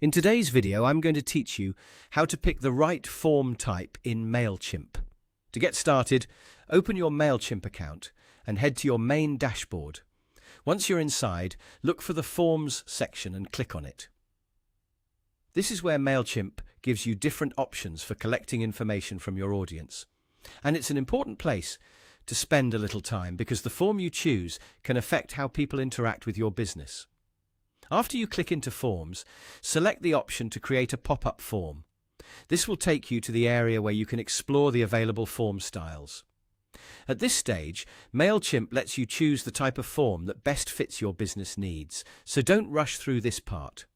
In today's video, I'm going to teach you how to pick the right form type in MailChimp. To get started, open your MailChimp account and head to your main dashboard. Once you're inside, look for the Forms section and click on it. This is where MailChimp gives you different options for collecting information from your audience. And it's an important place to spend a little time because the form you choose can affect how people interact with your business. After you click into Forms, select the option to create a pop-up form. This will take you to the area where you can explore the available form styles. At this stage, MailChimp lets you choose the type of form that best fits your business needs, so don't rush through this part.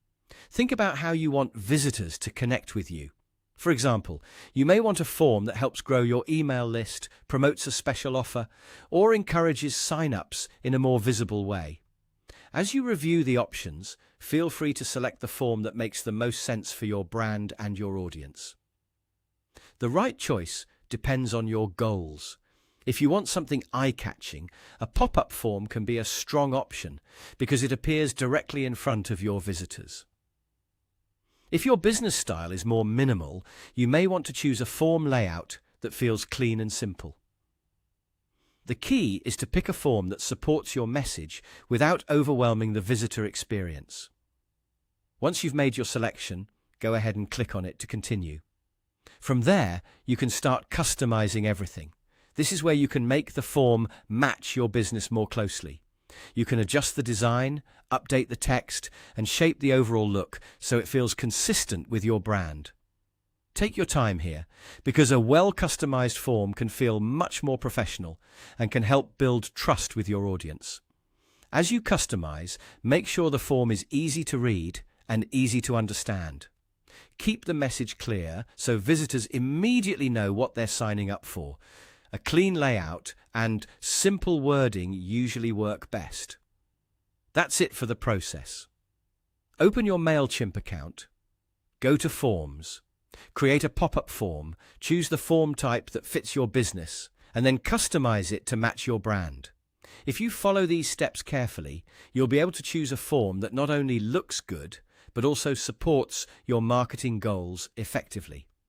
Think about how you want visitors to connect with you. For example, you may want a form that helps grow your email list, promotes a special offer, or encourages sign-ups in a more visible way. As you review the options, feel free to select the form that makes the most sense for your brand and your audience. The right choice depends on your goals. If you want something eye-catching, a pop-up form can be a strong option because it appears directly in front of your visitors. If your business style is more minimal, you may want to choose a form layout that feels clean and simple. The key is to pick a form that supports your message without overwhelming the visitor experience. Once you've made your selection, go ahead and click on it to continue. From there, you can start customizing everything. This is where you can make the form match your business more closely. You can adjust the design, update the text, and shape the overall look so it feels consistent with your brand. Take your time here, because a well-customized form can feel much more professional and can help build trust with your audience. As you customize, make sure the form is easy to read and easy to understand. Keep the message clear so visitors immediately know what they're signing up for. A clean layout and simple wording usually work best. That's it for the process. Open your MailChimp account, go to Forms, create a pop-up form, choose the form type that fits your business, and then customize it to match your brand. If you follow these steps carefully, you'll be able to choose a form that not only looks good, but also supports your marketing goals effectively.